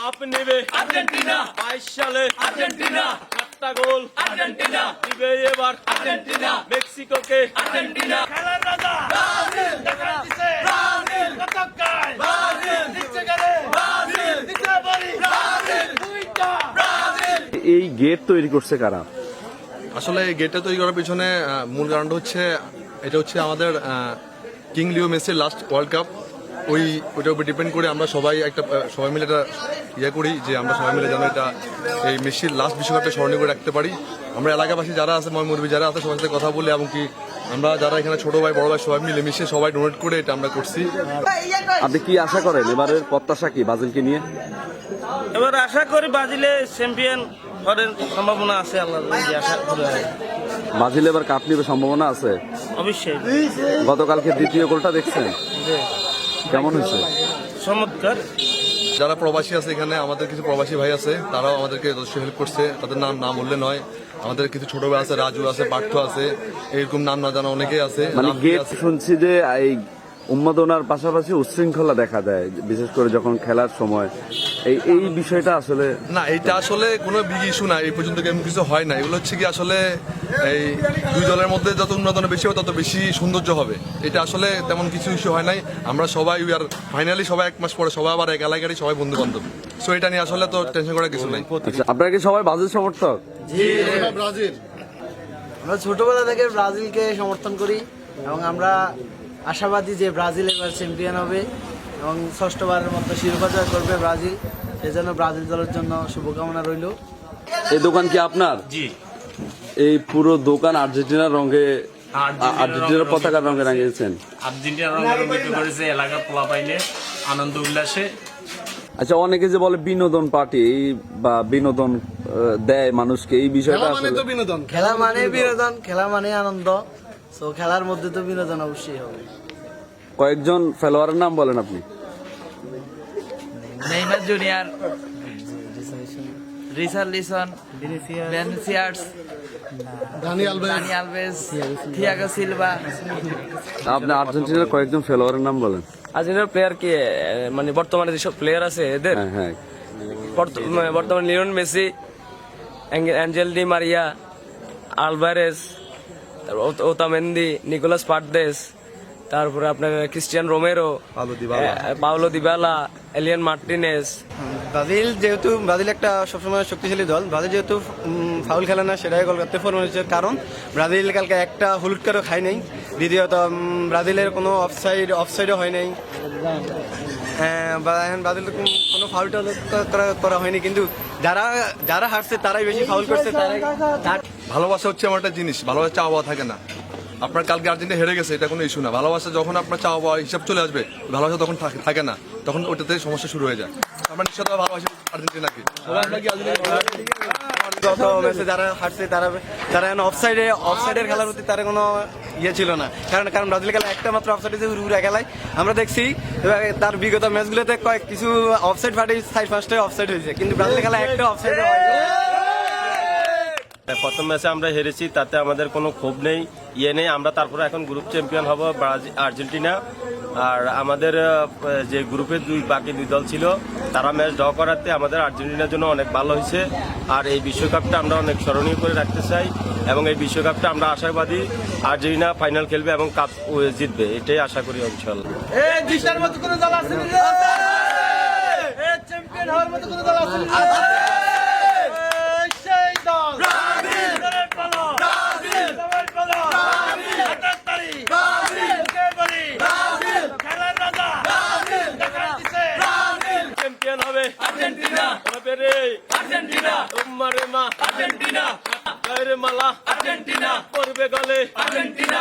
Cup নেবে Argentina, 22 সালে Argentina, 7টা goal Argentina, দিবে এবার আর্জেন্টিনা, মেক্সিকোকে আর্জেন্টিনা। খেলার রাজা ব্রাজিল, দেখা দিছে ব্রাজিল, কতকায় ব্রাজিল, দিচ্ছে গেলে ব্রাজিল, দিতে পারি ব্রাজিল, দুইটা ব্রাজিল। এই গেট তৈরি করছে কারা? আসলে এই গেটটা তৈরি করার পিছনে মূল কারণটা হচ্ছে এটা হচ্ছে আমাদের কিং লিও মেসির লাস্ট ওয়ার্ল্ড কাপ। ওইটার উপর ডিপেন্ড করে আমরা সবাই মিলে এটা করি যে আমরা সবাই মিলে যেন এটা এই মেসির লাস্ট বিশ্বকাপটা স্মরণীয় করে রাখতে পারি। আমরা এলাকাবাসী যারা আছে, মুরব্বী যারা আছে, সবার সাথে কথা বলে এবং কি আমরা যারা এখানে ছোট ভাই বড় ভাই সবাই মিলে মিশে সবাই ডোনেট করে এটা আমরা করছি। আপনি কি আশা করেন এবারের প্রত্যাশা কি ব্রাজিলকে নিয়ে? এবার আশা করি ব্রাজিলে চ্যাম্পিয়ন হওয়ার সম্ভাবনা আছে। আল্লাহ আশা করি ব্রাজিল এবার কাপ নিবে সম্ভাবনা আছে অবশ্যই। গতকালকে দ্বিতীয় গোলটা দেখছেন, কেমন হয়েছে? চমৎকার। যারা প্রবাসী আছে এখানে, আমাদের কিছু প্রবাসী ভাই আছে, তারাও আমাদেরকে যথেষ্ট হেল্প করছে। তাদের নাম বললে নয়, আমাদের কিছু ছোট ভাই আছে, রাজু আছে, পার্থ আছে, এরকম নাম না জানা অনেকেই আছে। মানে গেট শুনছি যে এই উন্মাদনার পাশাপাশি উচ্ছৃঙ্খলা দেখা দেয়, বিশেষ করে যখন খেলার সময়। এই বিষয়টা আসলে না, এটা আসলে কোনো বিগ ইস্যু না, এই পর্যন্ত এমন কিছু হয় না। এগুলো হচ্ছে কি আসলে এই দুই দলের মধ্যে যত উন্মাদনা বেশি হবে তত বেশি সৌন্দর্য হবে। এটা আসলে তেমন কিছু ইস্যু হয় নাই। আমরা সবাই ফাইনালি সবাই 1 মাস পরে সবাই আবার এক এলাকারই সবাই বন্ধু বান্ধব। সো এটা নিয়ে আসলে তো টেনশন করার কিছু নাই। আচ্ছা, আপনারা কি সবাই ব্রাজিল সমর্থক? ব্রাজিল, আমরা ছোটবেলা থেকে ব্রাজিলকে সমর্থন করি এবং আমরা আশাবাদী যে ব্রাজিল এবার চ্যাম্পিয়ন হবে এবং ষষ্ঠবারের মতো শিরোপা জয় করবে ব্রাজিল। সেজন্য ব্রাজিল দলের জন্য শুভকামনা রইল। এই দোকান কি আপনার? জি। এই পুরো দোকান আর্জেন্টিনার রঙে, আর্জেন্টিনার পতাকার রঙে রাঙিয়েছেন? আর্জেন্টিনার রঙে রঙিত করেছে এলাকার পোলাপাইনে আনন্দ উল্লাসে। আচ্ছা, অনেকে যে বলে বিনোদন পার্টি বা বিনোদন দেয় মানুষকে, এই বিষয়টা আসলে খেলা মানে বিনোদন, খেলা মানে আনন্দ। তো খেলার মধ্যে তো বিনোদন অবশ্যই হবে। কয়েকজন খেলোয়াড়ের নাম বলেন আপনি। Neymar junior, Richarlison, Vinicius, Dani Alves, Thiago Silva. আপনি আর্জেন্টিনার কয়েকজন খেলোয়াড়ের নাম বলেন। আর্জেন্টিনার প্লেয়ার কি মানে বর্তমানে যেসব প্লেয়ার আছে এদের হ্যাঁ হ্যাঁ, বর্তমানে Lionel Messi, Angel Di Maria, Alvarez, Otamendi, Nicolas Paredes, তারপরে আপনার ক্রিস্টিয়ান রোমেরো, পাওলো দিবালা, এলিয়ান মার্টিনেজ। ব্রাজিল একটা সবসময় শক্তিশালী দল। ব্রাজিল যেহেতু ফাউল খেলে না, সেটাই গোল করতে ফরমেশনের কারণ। ব্রাজিল কালকে একটা হলুদ কার্ডও খায় নাই। দ্বিতীয়ত ব্রাজিলের কোনো অফসাইডও হয় নাই। ব্রাজিল কোনো ফাউল করা হয়নি, কিন্তু যারা হারছে তারাই বেশি ফাউল করছে। ভালোবাসা হচ্ছে আমার একটা জিনিস, ভালোবাসা চাওয়া থাকে না। আপনার কালকে আর্জেন্টিনা হেরে গেছে, এটা কোনো ইস্যু না। ভালোবাসা যখন আপনার চাওয়া হিসাব চলে আসবে, ভালোবাসা তখন থাকে না, তখন ওটাতে সমস্যা শুরু হয়ে যায়। আমরা নিশ্চয় ভালোবাসি আর্জেন্টিনাকে। গত ম্যাচে যারা হারছে তারা অফসাইডের খেলার প্রতি তারা কোনো ইয়ে ছিল না, কারণ ব্রাজিল খেলা একটা মাত্র অফসাইড হয়েছে উড়া খেলায়। আমরা দেখছি তার বিগত ম্যাচগুলোতে কিছু অফসাইড ফাটে 4-5টা অফসাইড হয়েছে, কিন্তু ব্রাজিল খেলা একটা অফসাইড হয়। প্রথম ম্যাচে আমরা হেরেছি, তাতে আমাদের কোনো ক্ষোভ নেই, নেই। আমরা তারপরে এখন গ্রুপ চ্যাম্পিয়ন হব আর্জেন্টিনা। আর আমাদের যে গ্রুপের বাকি দুই দল ছিল, তারা ম্যাচ ড্র করাতে আমাদের আর্জেন্টিনার জন্য অনেক ভালো হয়েছে। আর এই বিশ্বকাপটা আমরা অনেক স্মরণীয় করে রাখতে চাই এবং এই বিশ্বকাপটা আমরা আশাবাদী আর্জেন্টিনা ফাইনাল খেলবে এবং কাপ জিতবে, এটাই আশা করি ইনশাল্লাহ। চ্যাম্পিয়ন হবে আর্জেন্টিনা, হবে রে আর্জেন্টিনা, উম্মারে মা আর্জেন্টিনা, গায়রে মালা আর্জেন্টিনা, পড়বে গলে আর্জেন্টিনা।